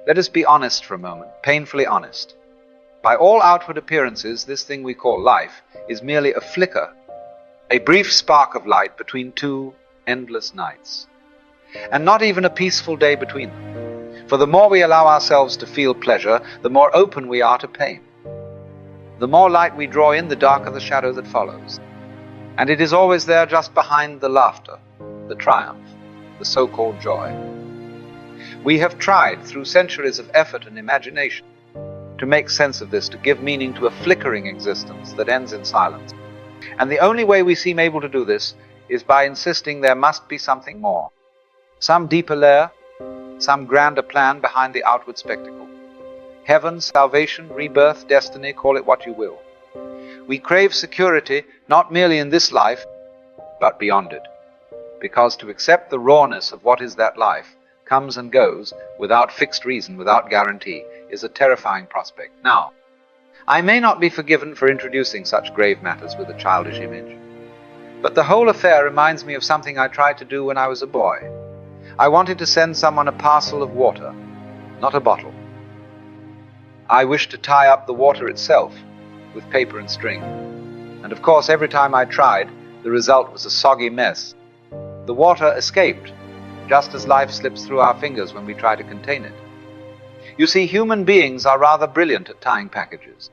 Let us be honest for a moment, painfully honest. By all outward appearances, this thing we call life is merely a flicker, a brief spark of light between two endless nights, and not even a peaceful day between them. For the more we allow ourselves to feel pleasure, the more open we are to pain. The more light we draw in, the darker the shadow that follows. And it is always there just behind the laughter, the triumph, the so-called joy. We have tried, through centuries of effort and imagination, to make sense of this, to give meaning to a flickering existence that ends in silence. And the only way we seem able to do this is by insisting there must be something more, some deeper layer, some grander plan behind the outward spectacle. Heaven, salvation, rebirth, destiny, call it what you will. We crave security not merely in this life, but beyond it. Because to accept the rawness of what is that life, comes and goes, without fixed reason, without guarantee, is a terrifying prospect. Now, I may not be forgiven for introducing such grave matters with a childish image, but the whole affair reminds me of something I tried to do when I was a boy. I wanted to send someone a parcel of water, not a bottle. I wished to tie up the water itself with paper and string. And of course, every time I tried, the result was a soggy mess. The water escaped, just as life slips through our fingers when we try to contain it. You see, human beings are rather brilliant at tying packages.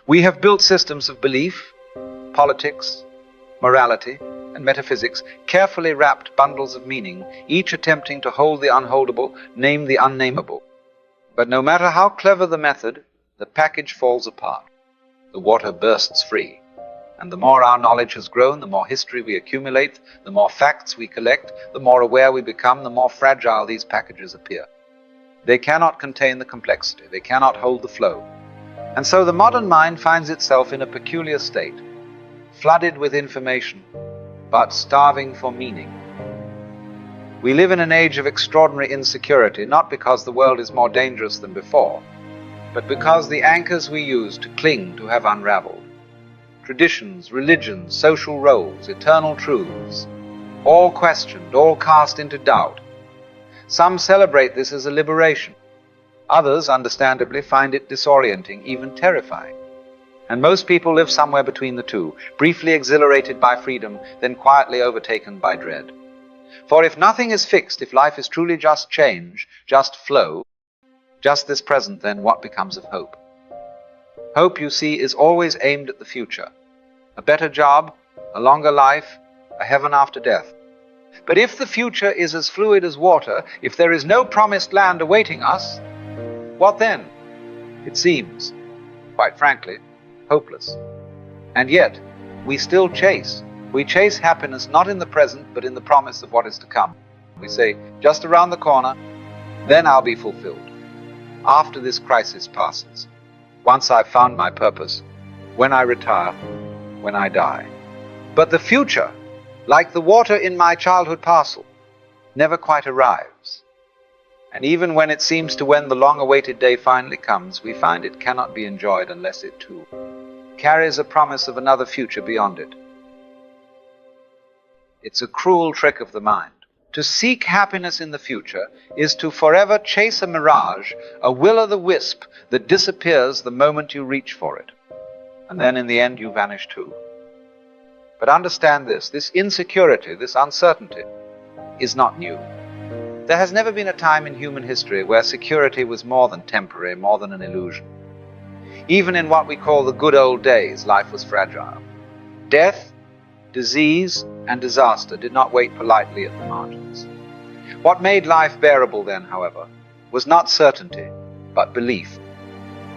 We have built systems of belief, politics, morality, and metaphysics, carefully wrapped bundles of meaning, each attempting to hold the unholdable, name the unnameable. But no matter how clever the method, the package falls apart. The water bursts free. And the more our knowledge has grown, the more history we accumulate, the more facts we collect, the more aware we become, the more fragile these packages appear. They cannot contain the complexity. They cannot hold the flow. And so the modern mind finds itself in a peculiar state, flooded with information, but starving for meaning. We live in an age of extraordinary insecurity, not because the world is more dangerous than before, but because the anchors we use to cling to have unraveled. Traditions, religions, social roles, eternal truths, all questioned, all cast into doubt. Some celebrate this as a liberation. Others, understandably, find it disorienting, even terrifying. And most people live somewhere between the two, briefly exhilarated by freedom, then quietly overtaken by dread. For if nothing is fixed, if life is truly just change, just flow, just this present, then what becomes of hope? Hope, you see, is always aimed at the future. A better job, a longer life, a heaven after death. But if the future is as fluid as water, if there is no promised land awaiting us, what then? It seems, quite frankly, hopeless. And yet, we still chase. We chase happiness not in the present, but in the promise of what is to come. We say, just around the corner, then I'll be fulfilled. After this crisis passes, once I've found my purpose, when I retire, when I die. But the future, like the water in my childhood parcel, never quite arrives. And even when it seems to when the long-awaited day finally comes, we find it cannot be enjoyed unless it too carries a promise of another future beyond it. It's a cruel trick of the mind. To seek happiness in the future is to forever chase a mirage, a will-o'-the-wisp that disappears the moment you reach for it. And then in the end you vanish too. But understand this insecurity, this uncertainty, is not new. There has never been a time in human history where security was more than temporary, more than an illusion. Even in what we call the good old days, life was fragile. Death, disease, and disaster did not wait politely at the margins. What made life bearable then, however, was not certainty, but belief.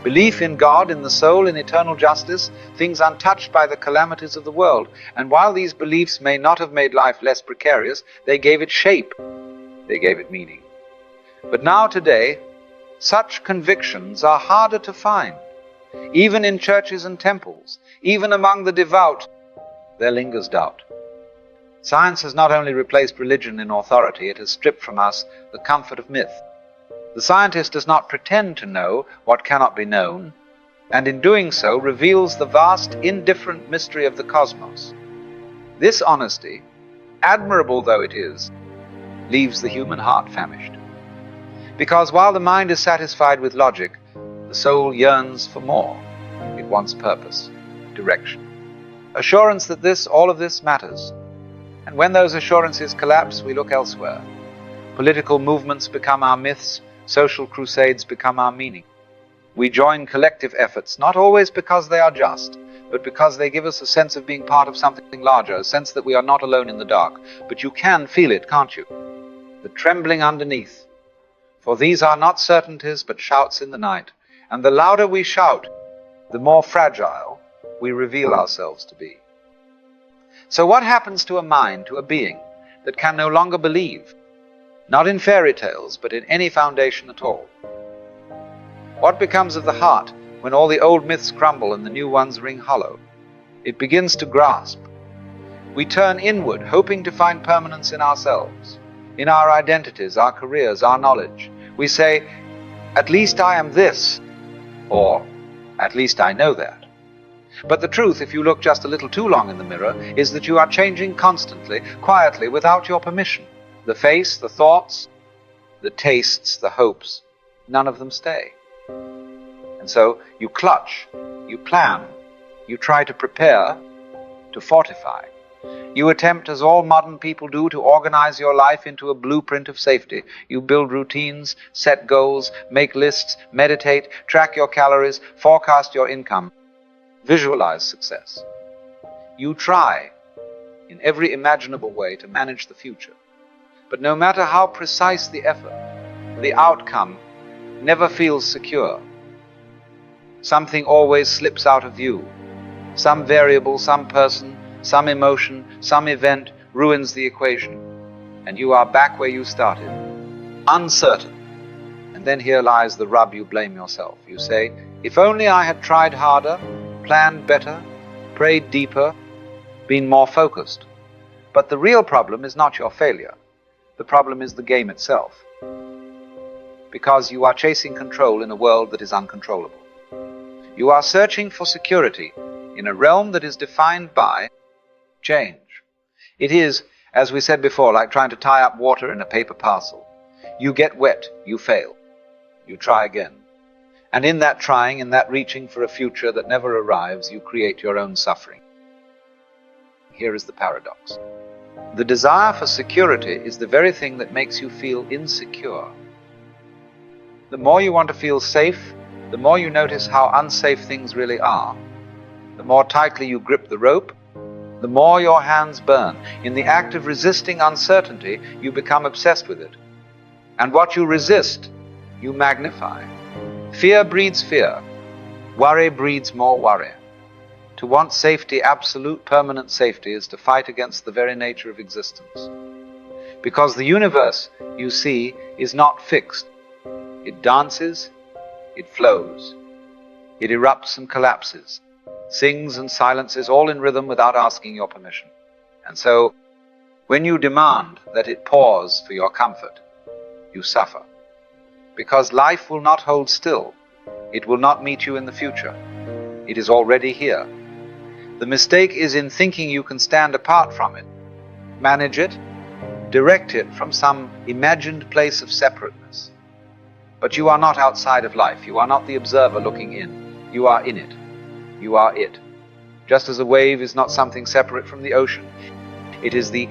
Belief in God, in the soul, in eternal justice, things untouched by the calamities of the world. And while these beliefs may not have made life less precarious, they gave it shape. They gave it meaning. But now today, such convictions are harder to find. Even in churches and temples, even among the devout, there lingers doubt. Science has not only replaced religion in authority, it has stripped from us the comfort of myth. The scientist does not pretend to know what cannot be known, and in doing so reveals the vast, indifferent mystery of the cosmos. This honesty, admirable though it is, leaves the human heart famished. Because while the mind is satisfied with logic, the soul yearns for more. It wants purpose, direction, assurance that all of this matters. And when those assurances collapse, we look elsewhere. Political movements become our myths, social crusades become our meaning. We join collective efforts, not always because they are just, but because they give us a sense of being part of something larger, a sense that we are not alone in the dark. But you can feel it, can't you? The trembling underneath. For these are not certainties, but shouts in the night. And the louder we shout, the more fragile we reveal ourselves to be. So what happens to a mind, to a being, that can no longer believe? Not in fairy tales, but in any foundation at all. What becomes of the heart when all the old myths crumble and the new ones ring hollow? It begins to grasp. We turn inward, hoping to find permanence in ourselves, in our identities, our careers, our knowledge. We say, at least I am this, or at least I know that. But the truth, if you look just a little too long in the mirror, is that you are changing constantly, quietly, without your permission. The face, the thoughts, the tastes, the hopes, none of them stay. And so you clutch, you plan, you try to prepare, to fortify. You attempt, as all modern people do, to organize your life into a blueprint of safety. You build routines, set goals, make lists, meditate, track your calories, forecast your income, visualize success. You try, in every imaginable way, to manage the future. But no matter how precise the effort, the outcome never feels secure. Something always slips out of view. Some variable, some person, some emotion, some event ruins the equation, and you are back where you started, uncertain. And then here lies the rub. You blame yourself. You say, if only I had tried harder, planned better, prayed deeper, been more focused. But the real problem is not your failure. The problem is the game itself, because you are chasing control in a world that is uncontrollable. You are searching for security in a realm that is defined by change. It is, as we said before, like trying to tie up water in a paper parcel. You get wet, you fail. You try again. And in that trying, in that reaching for a future that never arrives, you create your own suffering. Here is the paradox. The desire for security is the very thing that makes you feel insecure. The more you want to feel safe, the more you notice how unsafe things really are. The more tightly you grip the rope, the more your hands burn. In the act of resisting uncertainty, you become obsessed with it. And what you resist, you magnify. Fear breeds fear. Worry breeds more worry. To want safety, absolute permanent safety, is to fight against the very nature of existence. Because the universe, you see, is not fixed. It dances, it flows. It erupts and collapses, sings and silences, all in rhythm without asking your permission. And so, when you demand that it pause for your comfort, you suffer. Because life will not hold still. It will not meet you in the future. It is already here. The mistake is in thinking you can stand apart from it, manage it, direct it from some imagined place of separateness. But you are not outside of life. You are not the observer looking in. You are in it. You are it. Just as a wave is not something separate from the ocean. It is the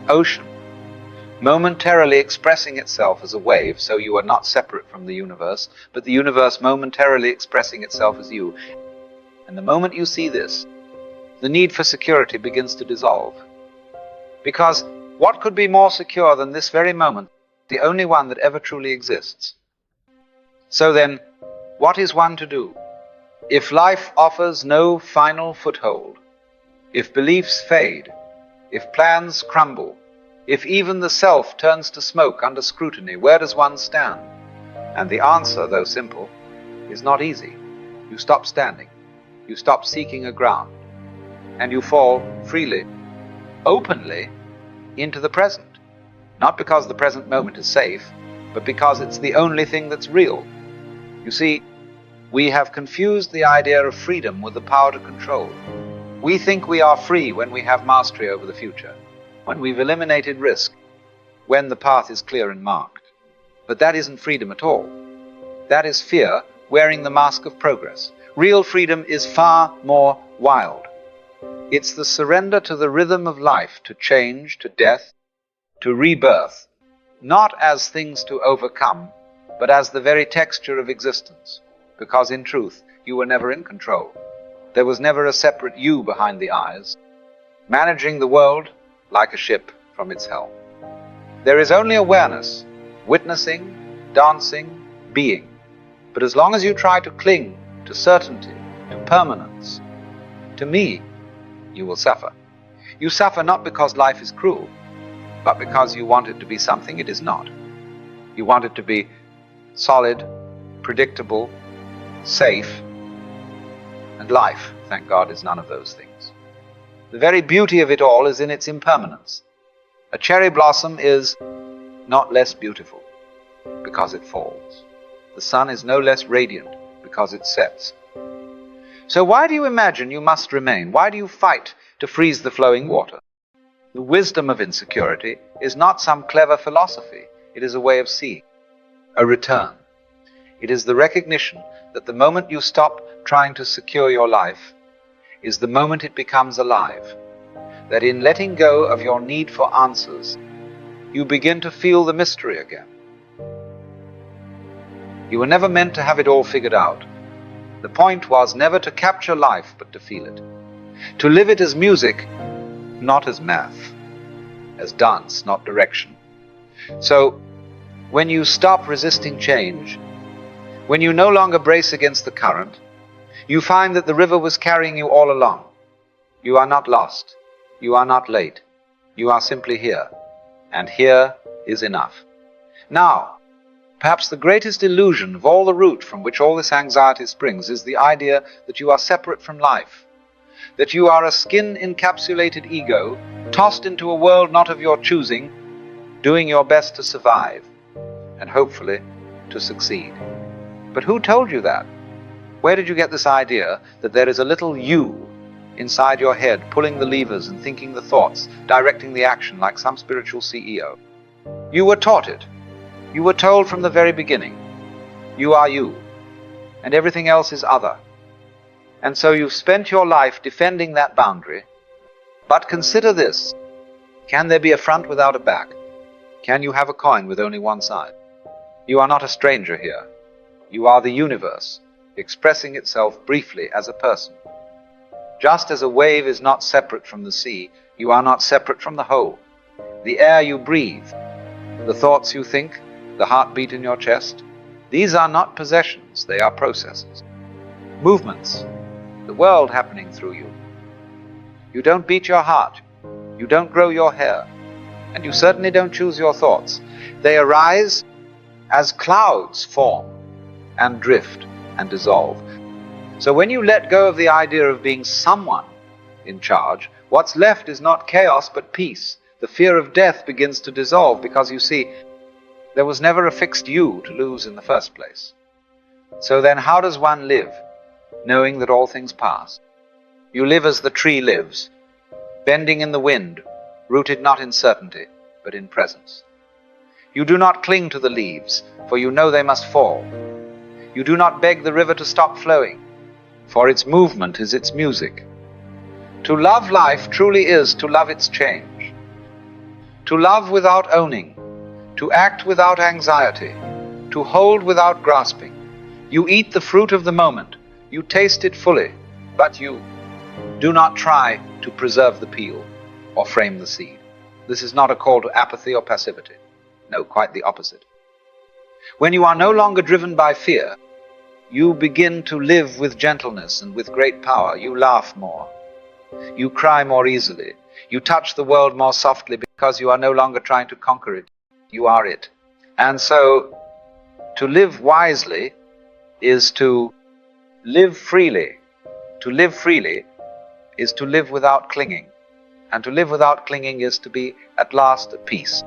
ocean momentarily expressing itself as a wave, so you are not separate from the universe, but the universe momentarily expressing itself as you. And the moment you see this, the need for security begins to dissolve. Because what could be more secure than this very moment, the only one that ever truly exists? So then, what is one to do? If life offers no final foothold, if beliefs fade, if plans crumble, if even the self turns to smoke under scrutiny, where does one stand? And the answer, though simple, is not easy. You stop standing. You stop seeking a ground. And you fall freely, openly, into the present. Not because the present moment is safe, but because it's the only thing that's real. You see, we have confused the idea of freedom with the power to control. We think we are free when we have mastery over the future, when we've eliminated risk, when the path is clear and marked. But that isn't freedom at all. That is fear wearing the mask of progress. Real freedom is far more wild. It's the surrender to the rhythm of life, to change, to death, to rebirth, not as things to overcome, but as the very texture of existence. Because in truth, you were never in control. There was never a separate you behind the eyes, managing the world like a ship from its helm. There is only awareness, witnessing, dancing, being. But as long as you try to cling to certainty, to permanence, to me, you will suffer. You suffer not because life is cruel, but because you want it to be something it is not. You want it to be solid, predictable, safe, and life, thank God, is none of those things. The very beauty of it all is in its impermanence. A cherry blossom is not less beautiful because it falls. The sun is no less radiant because it sets. So why do you imagine you must remain? Why do you fight to freeze the flowing water? The wisdom of insecurity is not some clever philosophy. It is a way of seeing, a return. It is the recognition that the moment you stop trying to secure your life is the moment it becomes alive. That in letting go of your need for answers, you begin to feel the mystery again. You were never meant to have it all figured out. The point was never to capture life, but to feel it. To live it as music, not as math. As dance, not direction. So, when you stop resisting change, when you no longer brace against the current, you find that the river was carrying you all along. You are not lost. You are not late. You are simply here. And here is enough. Now, perhaps the greatest illusion of all the root from which all this anxiety springs is the idea that you are separate from life, that you are a skin-encapsulated ego, tossed into a world not of your choosing, doing your best to survive, and hopefully to succeed. But who told you that? Where did you get this idea that there is a little you inside your head, pulling the levers and thinking the thoughts, directing the action like some spiritual CEO? You were taught it. You were told from the very beginning, you are you, and everything else is other. And so you've spent your life defending that boundary. But consider this, can there be a front without a back? Can you have a coin with only one side? You are not a stranger here. You are the universe, expressing itself briefly as a person. Just as a wave is not separate from the sea, you are not separate from the whole. The air you breathe, the thoughts you think, the heartbeat in your chest, these are not possessions, they are processes. Movements, the world happening through you. You don't beat your heart, you don't grow your hair, and you certainly don't choose your thoughts. They arise as clouds form and drift and dissolve. So when you let go of the idea of being someone in charge, what's left is not chaos but peace. The fear of death begins to dissolve because you see, there was never a fixed you to lose in the first place. So then how does one live, knowing that all things pass? You live as the tree lives, bending in the wind, rooted not in certainty, but in presence. You do not cling to the leaves, for you know they must fall. You do not beg the river to stop flowing, for its movement is its music. To love life truly is to love its change. To love without owning, to act without anxiety, to hold without grasping. You eat the fruit of the moment, you taste it fully, but you do not try to preserve the peel or frame the seed. This is not a call to apathy or passivity. No, quite the opposite. When you are no longer driven by fear, you begin to live with gentleness and with great power. You laugh more. You cry more easily. You touch the world more softly because you are no longer trying to conquer it. You are it. And so, to live wisely is to live freely. To live freely is to live without clinging. And to live without clinging is to be at last at peace.